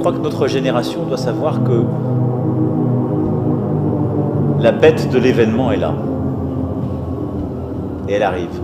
crois que notre génération doit savoir que la bête de l'événement est là. Et elle arrive.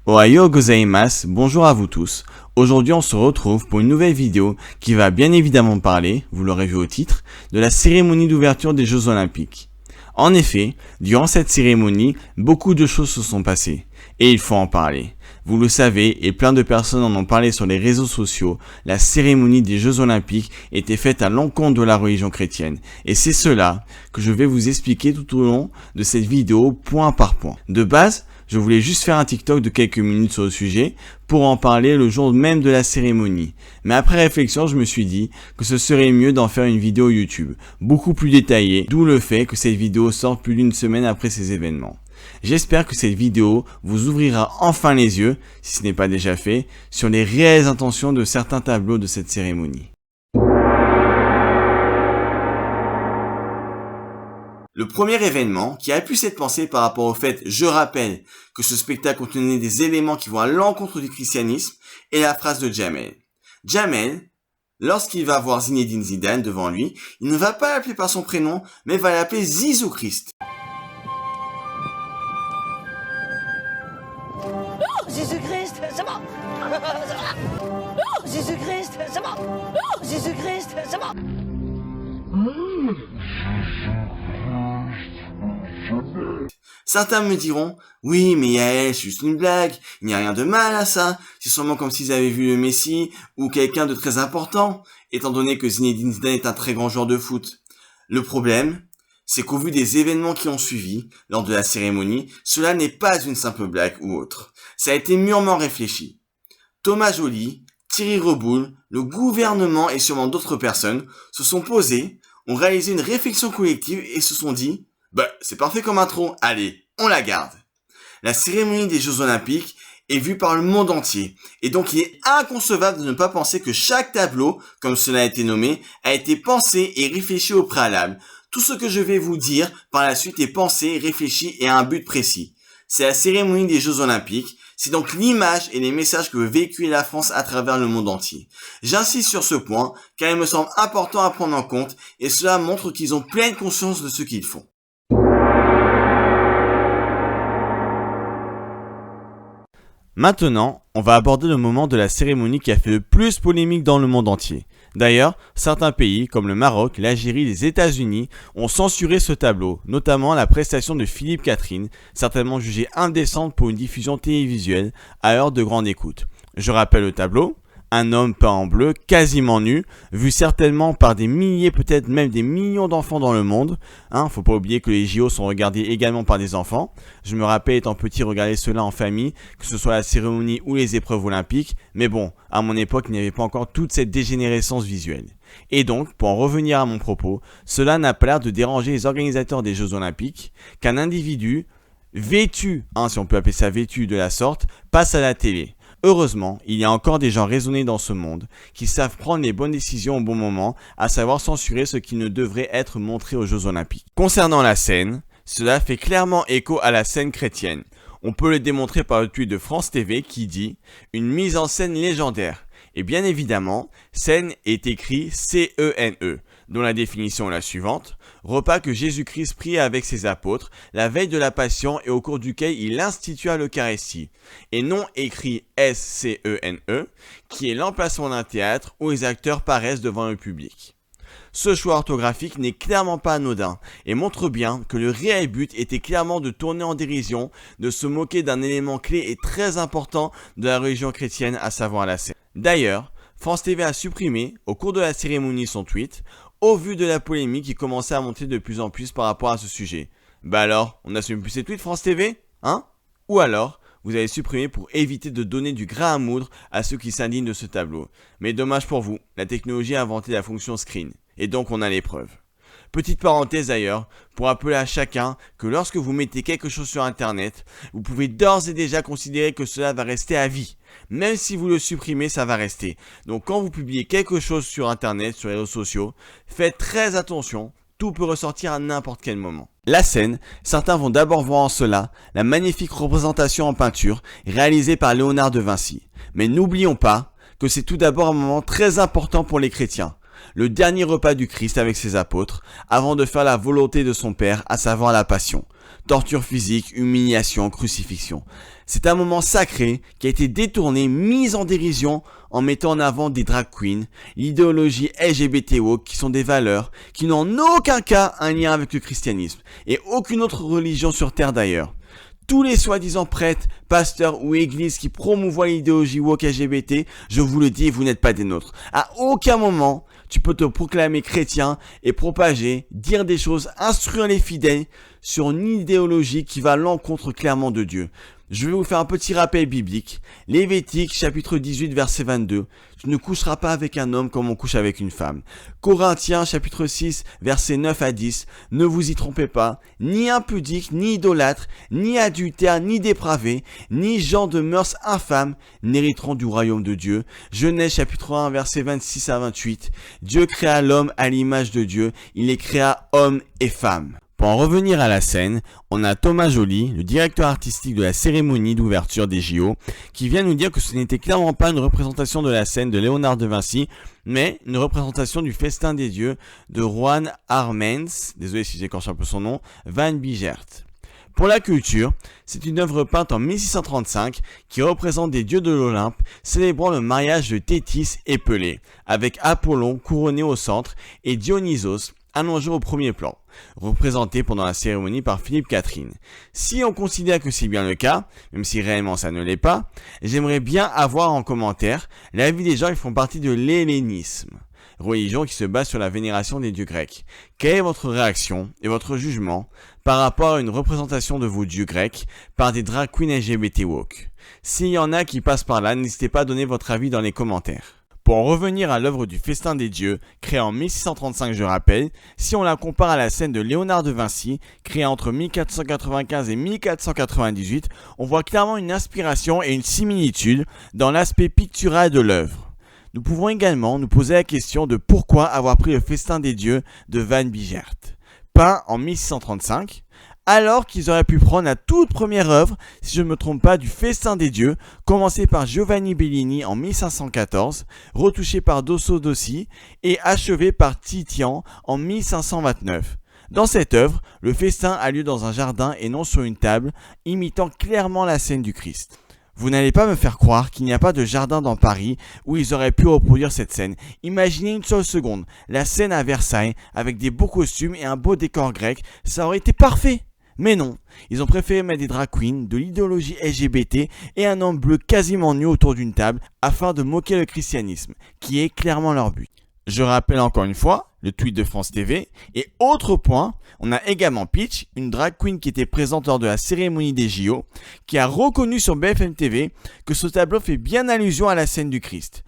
Ohayo gozaimasu, bonjour à vous tous. Aujourd'hui on se retrouve pour une nouvelle vidéo qui va bien évidemment parler, vous l'aurez vu au titre, de la cérémonie d'ouverture des Jeux Olympiques. En effet, durant cette cérémonie, beaucoup de choses se sont passées. Et il faut en parler. Vous le savez, et plein de personnes en ont parlé sur les réseaux sociaux, la cérémonie des Jeux Olympiques était faite à l'encontre de la religion chrétienne. Et c'est cela que je vais vous expliquer tout au long de cette vidéo, point par point. De base, je voulais juste faire un TikTok de quelques minutes sur le sujet pour en parler le jour même de la cérémonie. Mais après réflexion, je me suis dit que ce serait mieux d'en faire une vidéo YouTube, beaucoup plus détaillée, d'où le fait que cette vidéo sorte plus d'une semaine après ces événements. J'espère que cette vidéo vous ouvrira enfin les yeux, si ce n'est pas déjà fait, sur les réelles intentions de certains tableaux de cette cérémonie. Le premier événement qui a pu s'être pensé par rapport au fait, je rappelle, que ce spectacle contenait des éléments qui vont à l'encontre du christianisme, est la phrase de Jamel. Jamel, lorsqu'il va voir Zinedine Zidane devant lui, il ne va pas l'appeler par son prénom, mais va l'appeler Zizou Christ. Jésus-Christ, c'est bon. Oh, Jésus-Christ, c'est bon. Oh, Jésus-Christ, c'est bon. Certains me diront, oui, mais Yael, c'est juste une blague, il n'y a rien de mal à ça, c'est sûrement comme s'ils avaient vu le Messie ou quelqu'un de très important, étant donné que Zinedine Zidane est un très grand joueur de foot. Le problème, c'est qu'au vu des événements qui ont suivi, lors de la cérémonie, cela n'est pas une simple blague ou autre. Ça a été mûrement réfléchi. Thomas Joly, Thierry Reboul, le gouvernement et sûrement d'autres personnes se sont posés, ont réalisé une réflexion collective et se sont dit « c'est parfait comme intro, allez, on la garde ». La cérémonie des Jeux Olympiques est vue par le monde entier, et donc il est inconcevable de ne pas penser que chaque tableau, comme cela a été nommé, a été pensé et réfléchi au préalable. Tout ce que je vais vous dire par la suite est pensé, réfléchi et a un but précis. C'est la cérémonie des Jeux Olympiques, c'est donc l'image et les messages que veut véhiculer la France à travers le monde entier. J'insiste sur ce point, car il me semble important à prendre en compte, et cela montre qu'ils ont pleine conscience de ce qu'ils font. Maintenant, on va aborder le moment de la cérémonie qui a fait le plus polémique dans le monde entier. D'ailleurs, certains pays comme le Maroc, l'Algérie, les États-Unis ont censuré ce tableau, notamment la prestation de Philippe Catherine, certainement jugée indécente pour une diffusion télévisuelle à heure de grande écoute. Je rappelle le tableau. Un homme peint en bleu, quasiment nu, vu certainement par des milliers, peut-être même des millions d'enfants dans le monde. Faut pas oublier que les JO sont regardés également par des enfants. Je me rappelle étant petit regarder cela en famille, que ce soit la cérémonie ou les épreuves olympiques. Mais bon, à mon époque, il n'y avait pas encore toute cette dégénérescence visuelle. Et donc, pour en revenir à mon propos, cela n'a pas l'air de déranger les organisateurs des Jeux Olympiques, qu'un individu vêtu, si on peut appeler ça vêtu de la sorte, passe à la télé. Heureusement, il y a encore des gens raisonnés dans ce monde qui savent prendre les bonnes décisions au bon moment, à savoir censurer ce qui ne devrait être montré aux Jeux Olympiques. Concernant la scène, cela fait clairement écho à la scène chrétienne. On peut le démontrer par le tweet de France TV qui dit « Une mise en scène légendaire ». Et bien évidemment, scène est écrit C-E-N-E, dont la définition est la suivante. Repas que Jésus-Christ prit avec ses apôtres, la veille de la Passion et au cours duquel il institua l'Eucharistie. Et non écrit S-C-E-N-E, qui est l'emplacement d'un théâtre où les acteurs paraissent devant le public. Ce choix orthographique n'est clairement pas anodin et montre bien que le réel but était clairement de tourner en dérision, de se moquer d'un élément clé et très important de la religion chrétienne, à savoir la scène. D'ailleurs, France TV a supprimé, au cours de la cérémonie, son tweet, au vu de la polémique qui commençait à monter de plus en plus par rapport à ce sujet. Alors, on n'assume plus ces tweets France TV, Ou alors, vous avez supprimé pour éviter de donner du grain à moudre à ceux qui s'indignent de ce tableau. Mais dommage pour vous, la technologie a inventé la fonction screen, et donc on a les preuves. Petite parenthèse d'ailleurs, pour rappeler à chacun que lorsque vous mettez quelque chose sur internet, vous pouvez d'ores et déjà considérer que cela va rester à vie. Même si vous le supprimez, ça va rester. Donc quand vous publiez quelque chose sur internet, sur les réseaux sociaux, faites très attention, tout peut ressortir à n'importe quel moment. La scène, certains vont d'abord voir en cela la magnifique représentation en peinture réalisée par Léonard de Vinci. Mais n'oublions pas que c'est tout d'abord un moment très important pour les chrétiens. Le dernier repas du Christ avec ses apôtres, avant de faire la volonté de son Père, à savoir la passion. Torture physique, humiliation, crucifixion. C'est un moment sacré qui a été détourné, mis en dérision en mettant en avant des drag queens, l'idéologie LGBT woke qui sont des valeurs qui n'ont en aucun cas un lien avec le christianisme et aucune autre religion sur terre d'ailleurs. Tous les soi-disant prêtres, pasteurs ou églises qui promouvoient l'idéologie woke LGBT, je vous le dis, vous n'êtes pas des nôtres. À aucun moment, tu peux te proclamer chrétien et propager, dire des choses, instruire les fidèles sur une idéologie qui va à l'encontre clairement de Dieu. Je vais vous faire un petit rappel biblique. Lévitique, chapitre 18, verset 22. Tu ne coucheras pas avec un homme comme on couche avec une femme. Corinthiens, chapitre 6, verset 9 à 10. Ne vous y trompez pas. Ni impudique, ni idolâtre, ni adultère, ni dépravé, ni gens de mœurs infâmes n'hériteront du royaume de Dieu. Genèse, chapitre 1, verset 26 à 28. Dieu créa l'homme à l'image de Dieu. Il les créa hommes et femmes. Pour en revenir à la scène, on a Thomas Joly, le directeur artistique de la cérémonie d'ouverture des JO, qui vient nous dire que ce n'était clairement pas une représentation de la scène de Léonard de Vinci, mais une représentation du festin des dieux de Juan Armens, désolé si j'écorche un peu son nom, Van Biegert. Pour la culture, c'est une œuvre peinte en 1635 qui représente des dieux de l'Olympe célébrant le mariage de Thétis et Pelée, avec Apollon couronné au centre et Dionysos allongé au premier plan, représenté pendant la cérémonie par Philippe Catherine. Si on considère que c'est bien le cas, même si réellement ça ne l'est pas, j'aimerais bien avoir en commentaire l'avis des gens qui font partie de l'hellénisme, religion qui se base sur la vénération des dieux grecs. Quelle est votre réaction et votre jugement par rapport à une représentation de vos dieux grecs par des drag queens LGBT woke? S'il y en a qui passent par là, n'hésitez pas à donner votre avis dans les commentaires. Pour en revenir à l'œuvre du Festin des Dieux, créée en 1635 je rappelle, si on la compare à la scène de Léonard de Vinci, créée entre 1495 et 1498, on voit clairement une inspiration et une similitude dans l'aspect pictural de l'œuvre. Nous pouvons également nous poser la question de pourquoi avoir pris le Festin des Dieux de Van Biegert, peint en 1635, alors qu'ils auraient pu prendre la toute première œuvre, si je ne me trompe pas, du Festin des Dieux, commencé par Giovanni Bellini en 1514, retouché par Dosso Dossi et achevé par Titian en 1529. Dans cette œuvre, le festin a lieu dans un jardin et non sur une table, imitant clairement la scène du Christ. Vous n'allez pas me faire croire qu'il n'y a pas de jardin dans Paris où ils auraient pu reproduire cette scène. Imaginez une seule seconde, la scène à Versailles avec des beaux costumes et un beau décor grec, ça aurait été parfait. Mais non, ils ont préféré mettre des drag queens, de l'idéologie LGBT et un homme bleu quasiment nu autour d'une table afin de moquer le christianisme, qui est clairement leur but. Je rappelle encore une fois le tweet de France TV. Et autre point, on a également Peach, une drag queen qui était présente lors de la cérémonie des JO, qui a reconnu sur BFM TV que ce tableau fait bien allusion à la scène du Christ.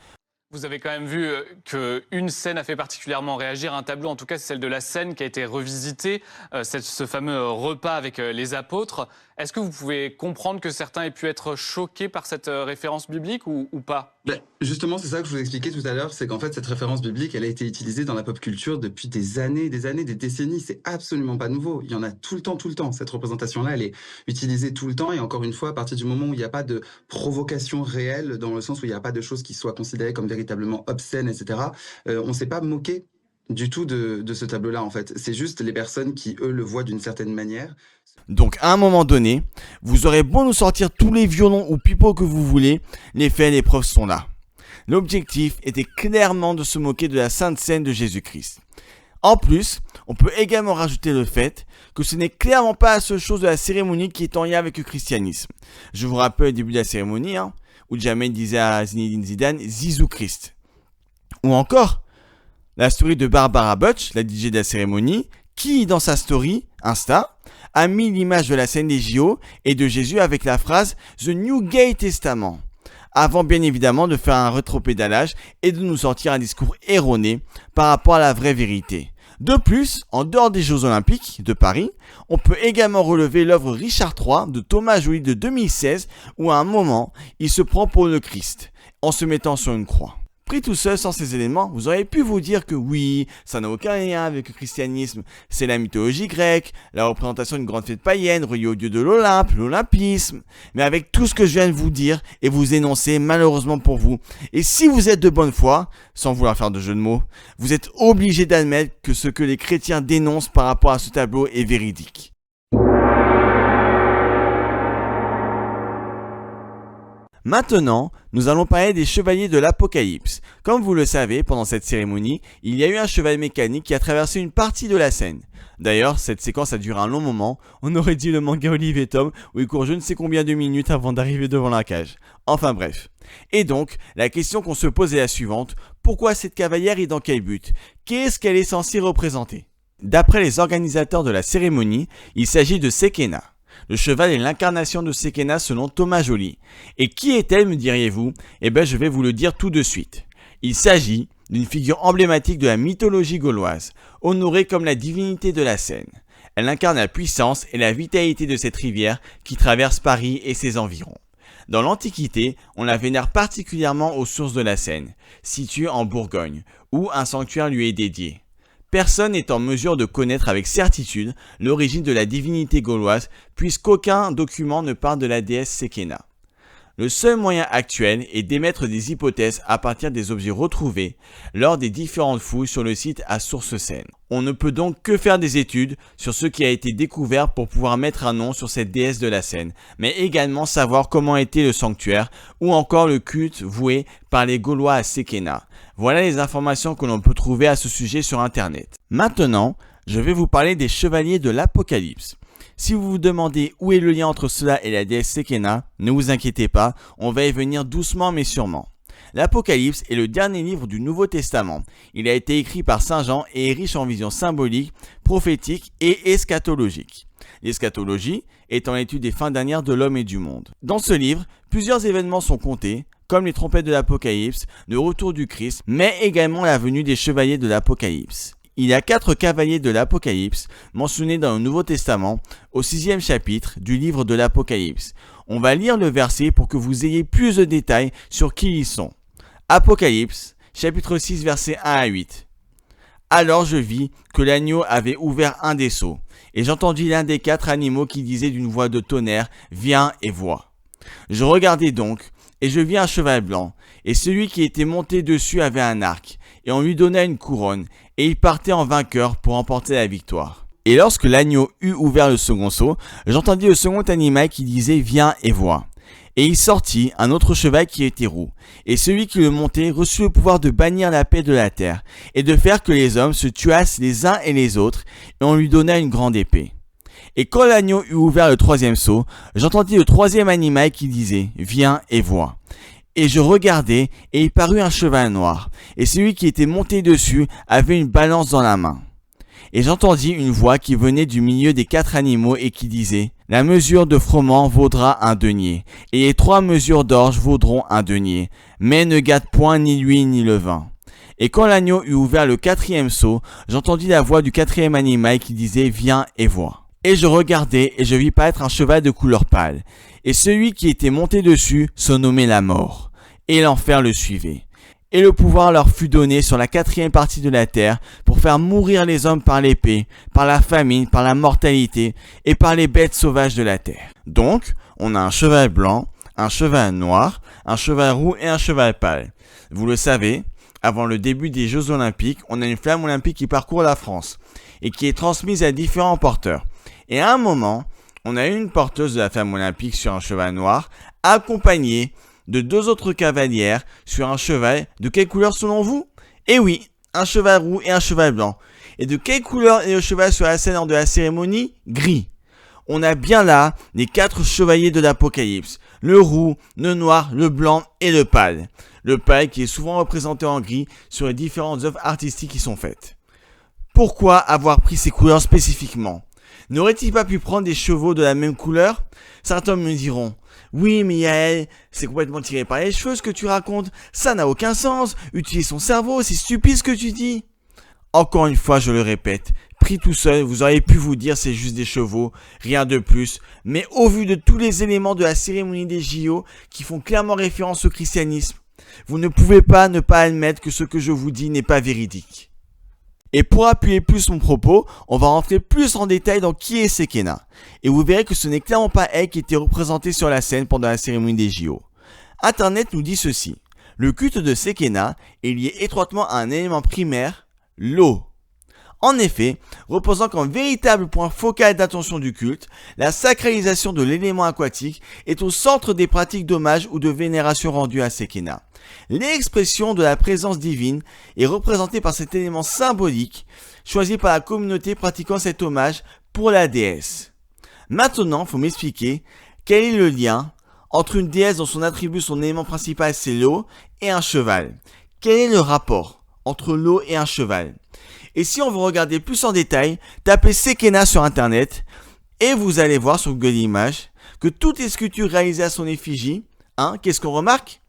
Vous avez quand même vu qu'une scène a fait particulièrement réagir, un tableau, en tout cas c'est celle de la scène qui a été revisitée, ce fameux repas avec les apôtres. Est-ce que vous pouvez comprendre que certains aient pu être choqués par cette référence biblique ou pas? Justement, c'est ça que je vous expliquais tout à l'heure, c'est qu'en fait cette référence biblique, elle a été utilisée dans la pop culture depuis des années, des décennies. C'est absolument pas nouveau. Il y en a tout le temps. Cette représentation-là, elle est utilisée tout le temps. Et encore une fois, à partir du moment où il n'y a pas de provocation réelle, dans le sens où il n'y a pas de choses qui soient considérées comme véritablement obscènes, etc., on ne s'est pas moqué du tout de ce tableau-là, en fait. C'est juste les personnes qui, eux, le voient d'une certaine manière. Donc à un moment donné, vous aurez beau nous sortir tous les violons ou pipeaux que vous voulez, les faits et les preuves sont là. L'objectif était clairement de se moquer de la sainte scène de Jésus-Christ. En plus, on peut également rajouter le fait que ce n'est clairement pas la seule chose de la cérémonie qui est en lien avec le christianisme. Je vous rappelle au début de la cérémonie, où Jamel disait à Zinedine Zidane « Zizou Christ ». Ou encore, la story de Barbara Butch, la DJ de la cérémonie, qui, dans sa story Insta, a mis l'image de la scène des JO et de Jésus avec la phrase « The New Gay Testament », avant bien évidemment de faire un rétropédalage et de nous sortir un discours erroné par rapport à la vraie vérité. De plus, en dehors des Jeux Olympiques de Paris, on peut également relever l'œuvre Richard III de Thomas Joly de 2016 où à un moment, il se prend pour le Christ en se mettant sur une croix. Pris tout seul sans ces éléments, vous auriez pu vous dire que oui, ça n'a aucun lien avec le christianisme, c'est la mythologie grecque, la représentation d'une grande fête païenne reliée au dieu de l'Olympe, l'olympisme. Mais avec tout ce que je viens de vous dire et vous énoncer, malheureusement pour vous, et si vous êtes de bonne foi, sans vouloir faire de jeu de mots, vous êtes obligé d'admettre que ce que les chrétiens dénoncent par rapport à ce tableau est véridique. Maintenant, nous allons parler des chevaliers de l'Apocalypse. Comme vous le savez, pendant cette cérémonie, il y a eu un cheval mécanique qui a traversé une partie de la scène. D'ailleurs, cette séquence a duré un long moment, on aurait dit le manga Olive & Tom où il court je ne sais combien de minutes avant d'arriver devant la cage. Enfin bref. Et donc, la question qu'on se pose est la suivante, pourquoi cette cavalière et dans quel but? Qu'est-ce qu'elle est censée représenter? D'après les organisateurs de la cérémonie, il s'agit de Sekena. Le cheval est l'incarnation de Sekena selon Thomas Joly. Et qui est-elle, me diriez-vous? Eh bien, je vais vous le dire tout de suite. Il s'agit d'une figure emblématique de la mythologie gauloise, honorée comme la divinité de la Seine. Elle incarne la puissance et la vitalité de cette rivière qui traverse Paris et ses environs. Dans l'Antiquité, on la vénère particulièrement aux sources de la Seine, située en Bourgogne, où un sanctuaire lui est dédié. Personne n'est en mesure de connaître avec certitude l'origine de la divinité gauloise puisqu'aucun document ne parle de la déesse Sekena. Le seul moyen actuel est d'émettre des hypothèses à partir des objets retrouvés lors des différentes fouilles sur le site à source Seine. On ne peut donc que faire des études sur ce qui a été découvert pour pouvoir mettre un nom sur cette déesse de la Seine, mais également savoir comment était le sanctuaire ou encore le culte voué par les Gaulois à Sekena. Voilà les informations que l'on peut trouver à ce sujet sur internet. Maintenant, je vais vous parler des chevaliers de l'Apocalypse. Si vous vous demandez où est le lien entre cela et la déesse Sekena, ne vous inquiétez pas, on va y venir doucement mais sûrement. L'Apocalypse est le dernier livre du Nouveau Testament. Il a été écrit par Saint Jean et est riche en visions symboliques, prophétiques et eschatologiques. L'eschatologie étant l'étude des fins dernières de l'homme et du monde. Dans ce livre, plusieurs événements sont comptés, comme les trompettes de l'Apocalypse, le retour du Christ, mais également la venue des chevaliers de l'Apocalypse. Il y a 4 cavaliers de l'Apocalypse mentionnés dans le Nouveau Testament au 6e chapitre du livre de l'Apocalypse. On va lire le verset pour que vous ayez plus de détails sur qui ils sont. Apocalypse, chapitre 6, versets 1 à 8. Alors je vis que l'agneau avait ouvert un des sceaux, et j'entendis l'un des 4 animaux qui disait d'une voix de tonnerre, « Viens et vois ». Je regardai donc, et je vis un cheval blanc, et celui qui était monté dessus avait un arc, et on lui donna une couronne, et il partait en vainqueur pour emporter la victoire. Et lorsque l'agneau eut ouvert le second sceau, j'entendis le second animal qui disait « Viens et vois ». Et il sortit un autre cheval qui était roux, et celui qui le montait reçut le pouvoir de bannir la paix de la terre, et de faire que les hommes se tuassent les uns et les autres, et on lui donna une grande épée. Et quand l'agneau eut ouvert le 3e sceau, j'entendis le 3e animal qui disait « Viens et vois ». Et je regardai, et il parut un cheval noir, et celui qui était monté dessus avait une balance dans la main. Et j'entendis une voix qui venait du milieu des 4 animaux et qui disait « La mesure de froment vaudra un denier, et les 3 mesures d'orge vaudront un denier, mais ne gâte point ni l'huile ni le vin. » Et quand l'agneau eut ouvert le 4e sceau, j'entendis la voix du 4e animal qui disait « Viens et vois ». Et je regardai, et je vis paraître un cheval de couleur pâle. Et celui qui était monté dessus se nommait la mort. Et l'enfer le suivait. Et le pouvoir leur fut donné sur la 4e partie de la terre pour faire mourir les hommes par l'épée, par la famine, par la mortalité et par les bêtes sauvages de la terre. Donc, on a un cheval blanc, un cheval noir, un cheval roux et un cheval pâle. Vous le savez, avant le début des Jeux Olympiques, on a une flamme olympique qui parcourt la France et qui est transmise à différents porteurs. Et à un moment, on a une porteuse de la flamme olympique sur un cheval noir, accompagnée de 2 autres cavalières sur un cheval. De quelle couleur selon vous? Eh oui, un cheval roux et un cheval blanc. Et de quelle couleur est le cheval sur la scène lors de la cérémonie? Gris. On a bien là les 4 chevaliers de l'Apocalypse. Le roux, le noir, le blanc et le pâle. Le pâle qui est souvent représenté en gris sur les différentes œuvres artistiques qui sont faites. Pourquoi avoir pris ces couleurs spécifiquement? N'aurait-il pas pu prendre des chevaux de la même couleur? Certains me diront « Oui, mais Yael, c'est complètement tiré par les cheveux ce que tu racontes. Ça n'a aucun sens. Utilise son cerveau, c'est stupide ce que tu dis. » Encore une fois, je le répète, pris tout seul, vous auriez pu vous dire c'est juste des chevaux, rien de plus. Mais au vu de tous les éléments de la cérémonie des JO qui font clairement référence au christianisme, Vous ne pouvez pas ne pas admettre que ce que je vous dis n'est pas véridique. Et pour appuyer plus mon propos, on va rentrer plus en détail dans qui est Sekena. Et vous verrez que ce n'est clairement pas elle qui était représentée sur la scène pendant la cérémonie des JO. Internet nous dit ceci. Le culte de Sekena est lié étroitement à un élément primaire, l'eau. En effet, reposant comme véritable point focal d'attention du culte, la sacralisation de l'élément aquatique est au centre des pratiques d'hommage ou de vénération rendues à Sekena. L'expression de la présence divine est représentée par cet élément symbolique choisi par la communauté pratiquant cet hommage pour la déesse. Maintenant, faut m'expliquer quel est le lien entre une déesse dont son attribut, son élément principal c'est l'eau, et un cheval. Quel est le rapport entre l'eau et un cheval? Et si on veut regarder plus en détail, tapez Sekena sur internet et vous allez voir sur Google Images que toutes les sculptures réalisées à son effigie, qu'est-ce qu'on remarque?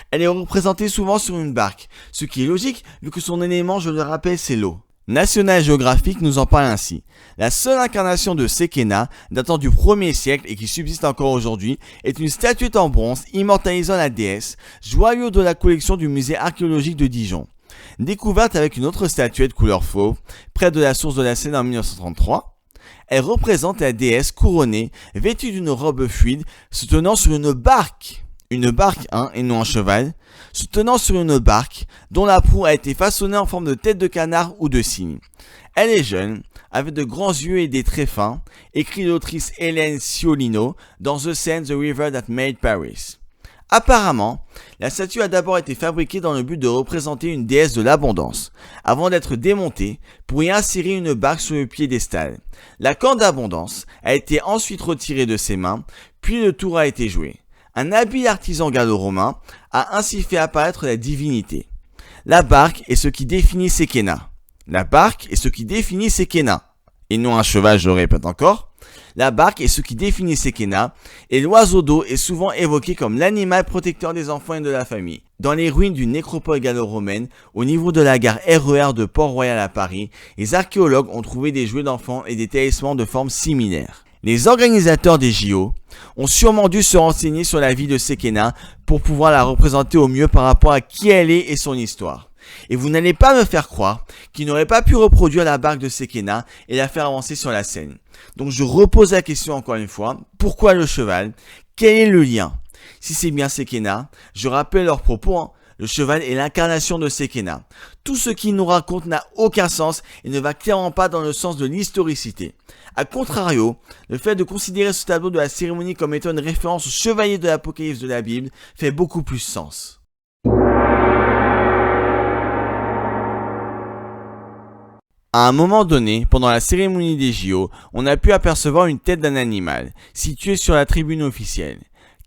Elle est représentée souvent sur une barque, ce qui est logique vu que son élément, je le rappelle, c'est l'eau. National Geographic nous en parle ainsi. La seule incarnation de Sekena, datant du 1er siècle et qui subsiste encore aujourd'hui, est une statuette en bronze immortalisant la déesse, joyau de la collection du musée archéologique de Dijon. Découverte avec une autre statuette couleur fauve, près de la source de la Seine en 1933, elle représente la déesse couronnée, vêtue d'une robe fluide, se tenant sur une barque, et non un cheval, se tenant sur une barque, dont la proue a été façonnée en forme de tête de canard ou de cygne. Elle est jeune, avec de grands yeux et des traits fins, écrit l'autrice Hélène Sciolino dans The Seine, The River That Made Paris. Apparemment, la statue a d'abord été fabriquée dans le but de représenter une déesse de l'abondance, avant d'être démontée pour y insérer une barque sur le piédestal. La corde d'abondance a été ensuite retirée de ses mains, puis le tour a été joué. Un habile artisan gallo-romain a ainsi fait apparaître la divinité. La barque est ce qui définit Sekena. La barque est ce qui définit Sekena. Et non un cheval, je le répète encore. La barque est ce qui définit Sekena, et l'oiseau d'eau est souvent évoqué comme l'animal protecteur des enfants et de la famille. Dans les ruines d'une nécropole gallo-romaine, au niveau de la gare RER de Port-Royal à Paris, les archéologues ont trouvé des jouets d'enfants et des talismans de forme similaire. Les organisateurs des JO ont sûrement dû se renseigner sur la vie de Sekena pour pouvoir la représenter au mieux par rapport à qui elle est et son histoire. Et vous n'allez pas me faire croire qu'ils n'auraient pas pu reproduire la barque de Sekena et la faire avancer sur la scène. Donc je repose la question encore une fois, pourquoi le cheval? Quel est le lien? Si c'est bien Sekena, je rappelle leurs propos, le cheval est l'incarnation de Sekena. Tout ce qu'ils nous racontent n'a aucun sens et ne va clairement pas dans le sens de l'historicité. A contrario, le fait de considérer ce tableau de la cérémonie comme étant une référence au chevalier de l'Apocalypse de la Bible fait beaucoup plus sens. À un moment donné, pendant la cérémonie des JO, on a pu apercevoir une tête d'un animal, située sur la tribune officielle.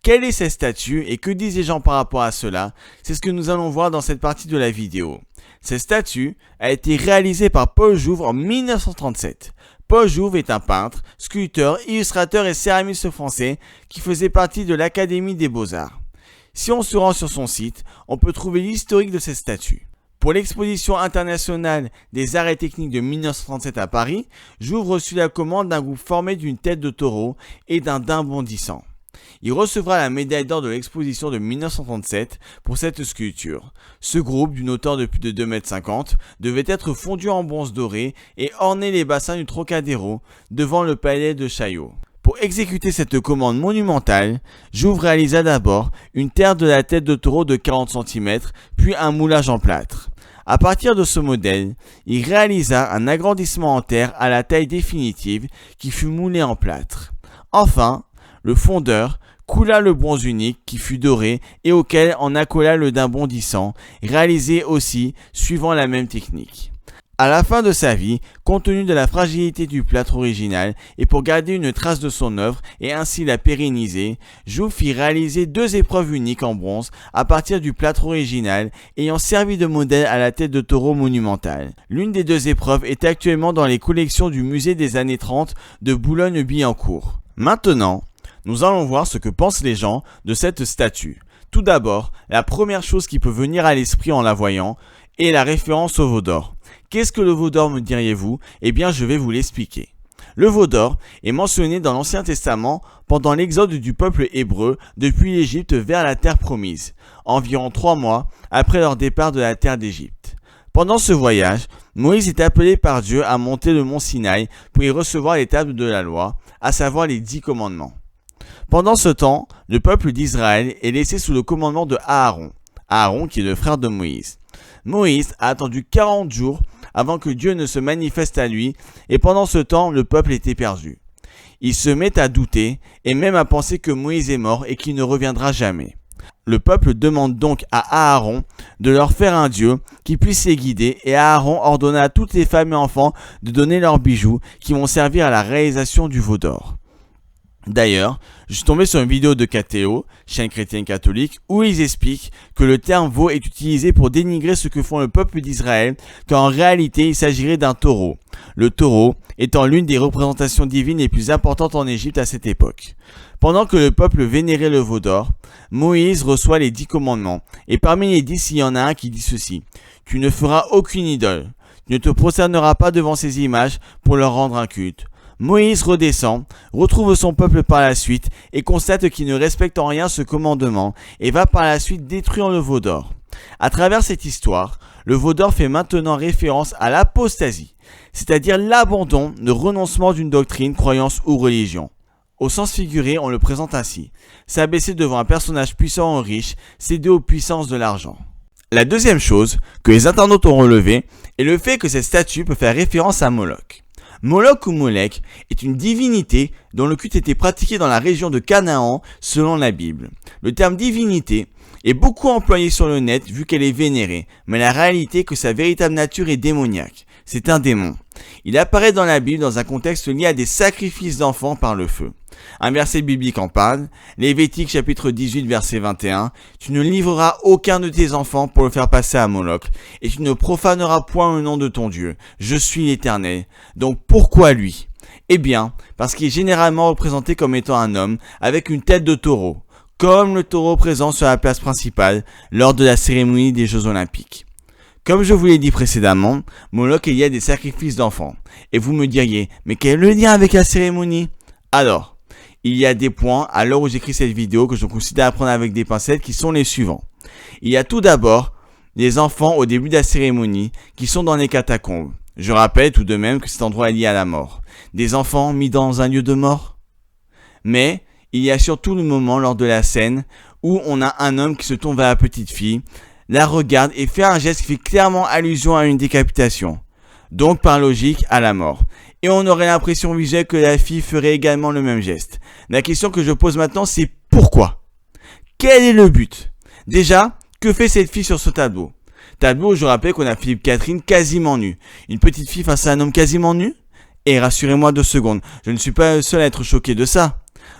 Quelle est cette statue et que disent les gens par rapport à cela? C'est ce que nous allons voir dans cette partie de la vidéo. Cette statue a été réalisée par Paul Jouve en 1937. Paul Jouve est un peintre, sculpteur, illustrateur et céramiste français qui faisait partie de l'Académie des Beaux-Arts. Si on se rend sur son site, on peut trouver l'historique de cette statue. Pour l'exposition internationale des arts et techniques de 1937 à Paris, Jouve reçut la commande d'un groupe formé d'une tête de taureau et d'un daim bondissant. Il recevra la médaille d'or de l'exposition de 1937 pour cette sculpture. Ce groupe, d'une hauteur de plus de 2,50 m, devait être fondu en bronze doré et orner les bassins du Trocadéro devant le palais de Chaillot. Pour exécuter cette commande monumentale, Jouve réalisa d'abord une terre de la tête de taureau de 40 cm, puis un moulage en plâtre. À partir de ce modèle, il réalisa un agrandissement en terre à la taille définitive qui fut moulé en plâtre. Enfin, le fondeur coula le bronze unique qui fut doré et auquel en accola le daim bondissant, réalisé aussi suivant la même technique. À la fin de sa vie, compte tenu de la fragilité du plâtre original et pour garder une trace de son œuvre et ainsi la pérenniser, Jouve fit réaliser 2 épreuves uniques en bronze à partir du plâtre original ayant servi de modèle à la tête de taureau monumentale. L'une des 2 épreuves est actuellement dans les collections du musée des années 30 de Boulogne-Billancourt. Maintenant, nous allons voir ce que pensent les gens de cette statue. Tout d'abord, la première chose qui peut venir à l'esprit en la voyant est la référence au veau d'or. Qu'est-ce que le veau d'or, me diriez-vous? Eh bien, je vais vous l'expliquer. Le veau d'or est mentionné dans l'Ancien Testament pendant l'exode du peuple hébreu depuis l'Égypte vers la terre promise, environ 3 mois après leur départ de la terre d'Égypte. Pendant ce voyage, Moïse est appelé par Dieu à monter le mont Sinaï pour y recevoir les tables de la loi, à savoir les 10 commandements. Pendant ce temps, le peuple d'Israël est laissé sous le commandement de Aaron, Aaron qui est le frère de Moïse. Moïse a attendu 40 jours avant que Dieu ne se manifeste à lui, et pendant ce temps, le peuple était perdu. Il se met à douter, et même à penser que Moïse est mort et qu'il ne reviendra jamais. Le peuple demande donc à Aaron de leur faire un Dieu qui puisse les guider, et Aaron ordonna à toutes les femmes et enfants de donner leurs bijoux qui vont servir à la réalisation du veau d'or. D'ailleurs, je suis tombé sur une vidéo de KTO, chaîne chrétienne catholique, où ils expliquent que le terme veau est utilisé pour dénigrer ce que font le peuple d'Israël, quand en réalité il s'agirait d'un taureau. Le taureau étant l'une des représentations divines les plus importantes en Égypte à cette époque. Pendant que le peuple vénérait le veau d'or, Moïse reçoit les 10 commandements, et parmi les 10, il y en a un qui dit ceci: « Tu ne feras aucune idole, tu ne te prosterneras pas devant ces images pour leur rendre un culte. » Moïse redescend, retrouve son peuple par la suite et constate qu'il ne respecte en rien ce commandement et va par la suite détruire le veau d'or. À travers cette histoire, le veau d'or fait maintenant référence à l'apostasie, c'est-à-dire l'abandon, le renoncement d'une doctrine, croyance ou religion. Au sens figuré, on le présente ainsi: s'abaisser devant un personnage puissant ou riche, céder aux puissances de l'argent. La deuxième chose que les internautes ont relevée est le fait que cette statue peut faire référence à Moloch. Moloch ou Molech est une divinité dont le culte était pratiqué dans la région de Canaan selon la Bible. Le terme divinité est beaucoup employé sur le net vu qu'elle est vénérée, mais la réalité est que sa véritable nature est démoniaque. C'est un démon. Il apparaît dans la Bible dans un contexte lié à des sacrifices d'enfants par le feu. Un verset biblique en parle, Lévitique chapitre 18 verset 21, « Tu ne livreras aucun de tes enfants pour le faire passer à Moloch, et tu ne profaneras point le nom de ton Dieu. Je suis l'Éternel. » Donc pourquoi lui? Eh bien, parce qu'il est généralement représenté comme étant un homme avec une tête de taureau, comme le taureau présent sur la place principale lors de la cérémonie des Jeux Olympiques. Comme je vous l'ai dit précédemment, Moloch est lié à des sacrifices d'enfants. Et vous me diriez, mais quel est le lien avec la cérémonie? Alors, il y a des points à l'heure où j'écris cette vidéo que je considère à prendre avec des pincettes qui sont les suivants. Il y a tout d'abord les enfants au début de la cérémonie qui sont dans les catacombes. Je rappelle tout de même que cet endroit est lié à la mort. Des enfants mis dans un lieu de mort. Mais il y a surtout le moment lors de la scène où on a un homme qui se tourne vers la petite fille, la regarde et fait un geste qui fait clairement allusion à une décapitation. Donc par logique à la mort. Et on aurait l'impression visuelle que la fille ferait également le même geste. La question que je pose maintenant, c'est pourquoi? Quel est le but? Déjà, que fait cette fille sur ce tableau? Tableau où je rappelle qu'on a Philippe Catherine quasiment nu. Une petite fille face à un homme quasiment nu? Et rassurez-moi 2 secondes, je ne suis pas le seul à être choqué de ça.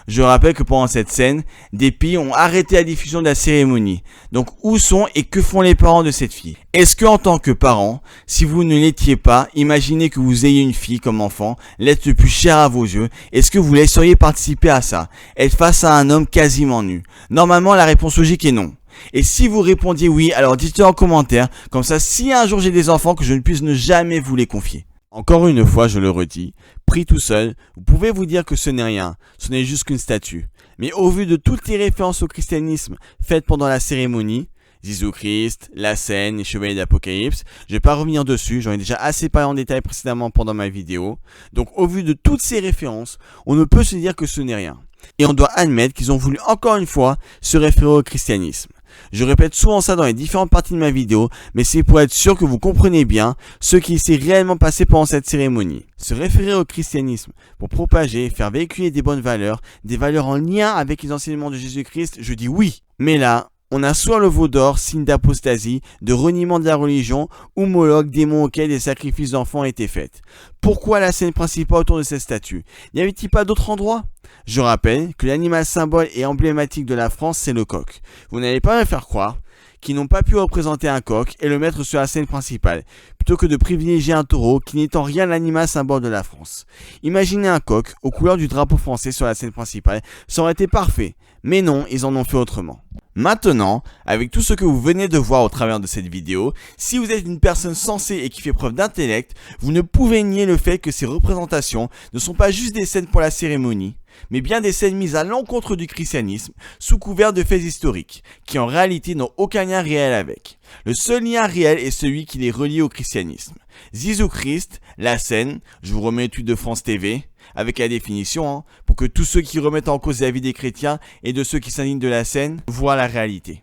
Je rappelle que pendant cette scène, des pays ont arrêté la diffusion de la cérémonie. Donc où sont et que font les parents de cette fille? Est-ce que en tant que parent, si vous ne l'étiez pas, imaginez que vous ayez une fille comme enfant, l'être le plus cher à vos yeux, est-ce que vous laisseriez participer à ça? Être face à un homme quasiment nu? Normalement, la réponse logique est non. Et si vous répondiez oui, alors dites-le en commentaire, comme ça si un jour j'ai des enfants que je ne puisse ne jamais vous les confier. Encore une fois, je le redis, pris tout seul, vous pouvez vous dire que ce n'est rien, ce n'est juste qu'une statue. Mais au vu de toutes les références au christianisme faites pendant la cérémonie, Jésus-Christ, la scène, les chevaliers d'Apocalypse, je vais pas revenir dessus, j'en ai déjà assez parlé en détail précédemment pendant ma vidéo. Donc au vu de toutes ces références, on ne peut se dire que ce n'est rien. Et on doit admettre qu'ils ont voulu encore une fois se référer au christianisme. Je répète souvent ça dans les différentes parties de ma vidéo, mais c'est pour être sûr que vous comprenez bien ce qui s'est réellement passé pendant cette cérémonie. Se référer au christianisme pour propager et faire véhiculer des bonnes valeurs, des valeurs en lien avec les enseignements de Jésus-Christ, je dis oui. Mais là, on a soit le veau d'or, signe d'apostasie, de reniement de la religion, ou Moloch, démon auquel des sacrifices d'enfants étaient faits. Pourquoi la scène principale autour de cette statue? N'y avait-il pas d'autres endroits? Je rappelle que l'animal symbole et emblématique de la France, c'est le coq. Vous n'allez pas me faire croire qui n'ont pas pu représenter un coq et le mettre sur la scène principale, plutôt que de privilégier un taureau qui n'est en rien l'animal symbole de la France. Imaginez un coq aux couleurs du drapeau français sur la scène principale, ça aurait été parfait, mais non, ils en ont fait autrement. Maintenant, avec tout ce que vous venez de voir au travers de cette vidéo, si vous êtes une personne sensée et qui fait preuve d'intellect, vous ne pouvez nier le fait que ces représentations ne sont pas juste des scènes pour la cérémonie, mais bien des scènes mises à l'encontre du christianisme sous couvert de faits historiques, qui en réalité n'ont aucun lien réel avec. Le seul lien réel est celui qui les relie au christianisme. Jésus-Christ, la scène, je vous remets l'étude de France TV, avec la définition, pour que tous ceux qui remettent en cause la vie des chrétiens et de ceux qui s'indignent de la scène voient la réalité.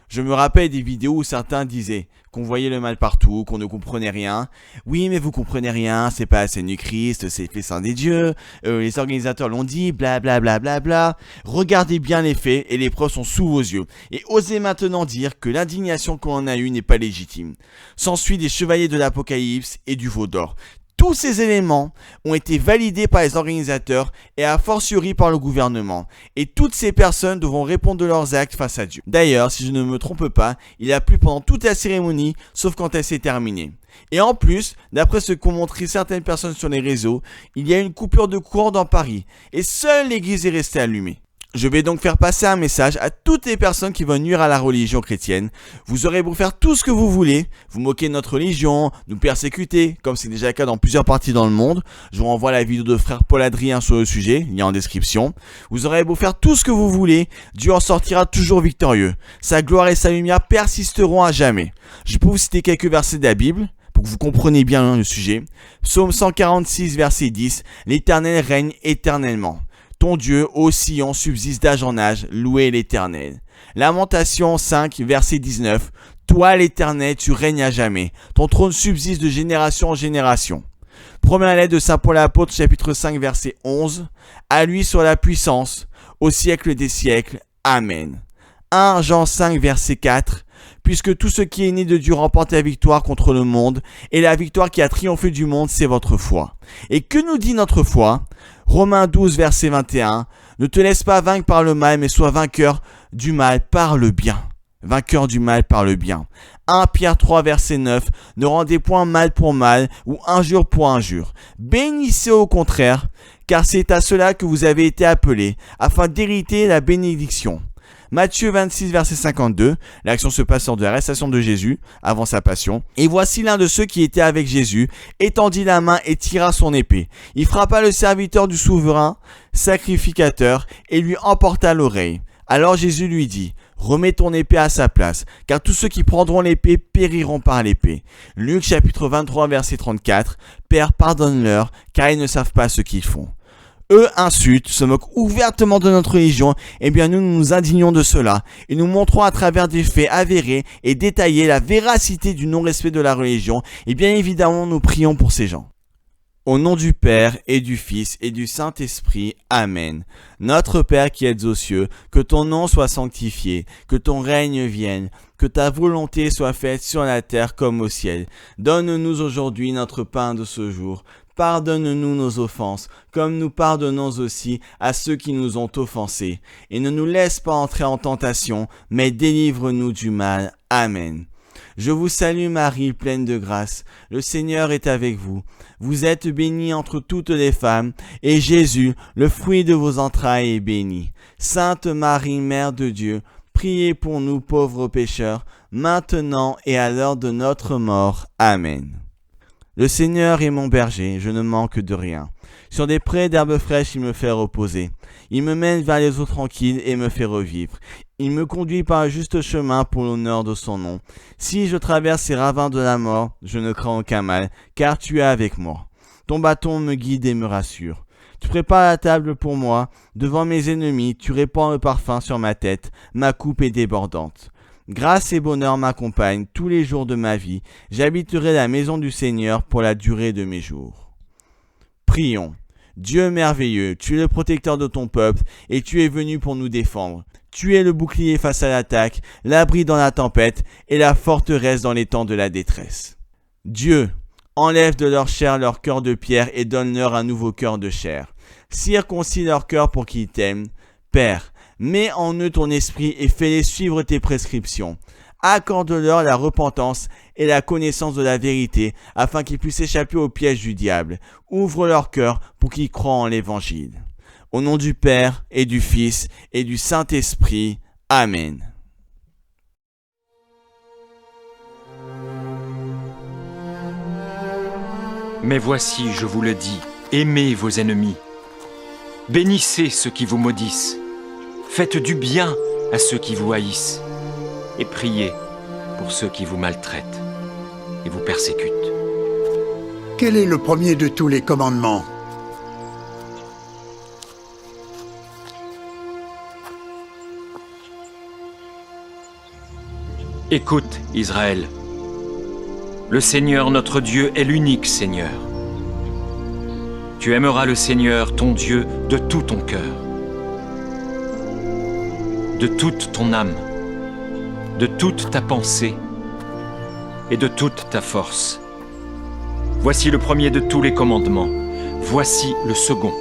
Je me rappelle des vidéos où certains disaient qu'on voyait le mal partout, qu'on ne comprenait rien. Oui, mais vous comprenez rien, c'est pas la scène du Christ, c'est fait saint des dieux, les organisateurs l'ont dit, bla bla bla bla bla. Regardez bien les faits et les preuves sont sous vos yeux. Et osez maintenant dire que l'indignation qu'on en a eue n'est pas légitime. S'ensuit des chevaliers de l'Apocalypse et du veau d'or. Tous ces éléments ont été validés par les organisateurs et a fortiori par le gouvernement. Et toutes ces personnes devront répondre de leurs actes face à Dieu. D'ailleurs, si je ne me trompe pas, il a plu pendant toute la cérémonie, sauf quand elle s'est terminée. Et en plus, d'après ce qu'ont montré certaines personnes sur les réseaux, il y a une coupure de courant dans Paris. Et seule l'église est restée allumée. Je vais donc faire passer un message à toutes les personnes qui veulent nuire à la religion chrétienne. Vous aurez beau faire tout ce que vous voulez, vous moquer de notre religion, nous persécuter, comme c'est déjà le cas dans plusieurs parties dans le monde. Je vous renvoie à la vidéo de frère Paul Adrien sur le sujet, lien en description. Vous aurez beau faire tout ce que vous voulez, Dieu en sortira toujours victorieux. Sa gloire et sa lumière persisteront à jamais. Je peux vous citer quelques versets de la Bible pour que vous compreniez bien le sujet. Psaume 146, verset 10, « L'Éternel règne éternellement. Ton Dieu, ô Sion, subsiste d'âge en âge, louez l'Éternel. » Lamentation 5, verset 19. Toi, l'Éternel, tu règnes à jamais. Ton trône subsiste de génération en génération. Première lettre de Saint Paul l'apôtre, chapitre 5, verset 11. À lui soit la puissance, au siècle des siècles. Amen. 1 Jean 5, verset 4. Puisque tout ce qui est né de Dieu remporte la victoire contre le monde, et la victoire qui a triomphé du monde, c'est votre foi. Et que nous dit notre foi ? Romains 12, verset 21. Ne te laisse pas vaincre par le mal, mais sois vainqueur du mal par le bien. Vainqueur du mal par le bien. 1 Pierre 3, verset 9. Ne rendez point mal pour mal, ou injure pour injure. Bénissez au contraire, car c'est à cela que vous avez été appelés, afin d'hériter la bénédiction. Matthieu 26, verset 52, l'action se passe lors de l'arrestation de Jésus, avant sa passion. Et voici l'un de ceux qui étaient avec Jésus, étendit la main et tira son épée. Il frappa le serviteur du souverain, sacrificateur, et lui emporta l'oreille. Alors Jésus lui dit, remets ton épée à sa place, car tous ceux qui prendront l'épée périront par l'épée. Luc chapitre 23, verset 34, Père, pardonne-leur, car ils ne savent pas ce qu'ils font. Eux insultent, se moquent ouvertement de notre religion, eh bien nous nous indignons de cela et nous montrons à travers des faits avérés et détaillés la véracité du non-respect de la religion et bien évidemment nous prions pour ces gens. Au nom du Père et du Fils et du Saint-Esprit, Amen. Notre Père qui êtes aux cieux, que ton nom soit sanctifié, que ton règne vienne, que ta volonté soit faite sur la terre comme au ciel. Donne-nous aujourd'hui notre pain de ce jour. Pardonne-nous nos offenses, comme nous pardonnons aussi à ceux qui nous ont offensés. Et ne nous laisse pas entrer en tentation, mais délivre-nous du mal. Amen. Je vous salue Marie, pleine de grâce. Le Seigneur est avec vous. Vous êtes bénie entre toutes les femmes, et Jésus, le fruit de vos entrailles, est béni. Sainte Marie, Mère de Dieu, priez pour nous pauvres pécheurs, maintenant et à l'heure de notre mort. Amen. Le Seigneur est mon berger, je ne manque de rien. Sur des prés d'herbes fraîches, il me fait reposer. Il me mène vers les eaux tranquilles et me fait revivre. Il me conduit par un juste chemin pour l'honneur de son nom. Si je traverse ces ravins de la mort, je ne crains aucun mal, car tu es avec moi. Ton bâton me guide et me rassure. Tu prépares la table pour moi, devant mes ennemis, tu répands le parfum sur ma tête, ma coupe est débordante. Grâce et bonheur m'accompagnent tous les jours de ma vie. J'habiterai la maison du Seigneur pour la durée de mes jours. Prions. Dieu merveilleux, tu es le protecteur de ton peuple et tu es venu pour nous défendre. Tu es le bouclier face à l'attaque, l'abri dans la tempête et la forteresse dans les temps de la détresse. Dieu, enlève de leur chair leur cœur de pierre et donne-leur un nouveau cœur de chair. Circoncis leur cœur pour qu'ils t'aiment. Père, mets en eux ton esprit et fais-les suivre tes prescriptions. accorde-leur la repentance et la connaissance de la vérité, afin qu'ils puissent échapper au piège du diable. Ouvre leur cœur pour qu'ils croient en l'Évangile. Au nom du Père et du Fils et du Saint-Esprit. Amen. Mais voici, je vous le dis, aimez vos ennemis. Bénissez ceux qui vous maudissent. Faites du bien à ceux qui vous haïssent. Et priez pour ceux qui vous maltraitent et vous persécutent. Quel est le premier de tous les commandements? Écoute, Israël. Le Seigneur notre Dieu est l'unique Seigneur. Tu aimeras le Seigneur, ton Dieu, de tout ton cœur, de toute ton âme, de toute ta pensée et de toute ta force. Voici le premier de tous les commandements. Voici le second.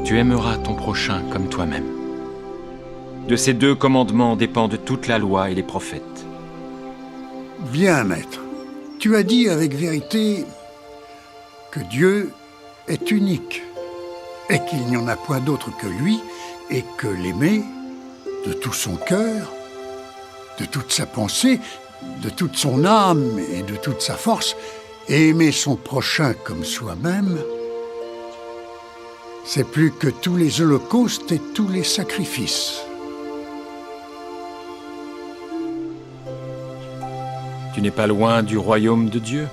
Tu aimeras ton prochain comme toi-même. De ces 2 commandements dépendent toute la loi et les prophètes. Bien, maître. Tu as dit avec vérité que Dieu est unique et qu'il n'y en a point d'autre que lui et que l'aimer de tout son cœur, de toute sa pensée, de toute son âme et de toute sa force, et aimer son prochain comme soi-même, c'est plus que tous les holocaustes et tous les sacrifices. Tu n'es pas loin du royaume de Dieu.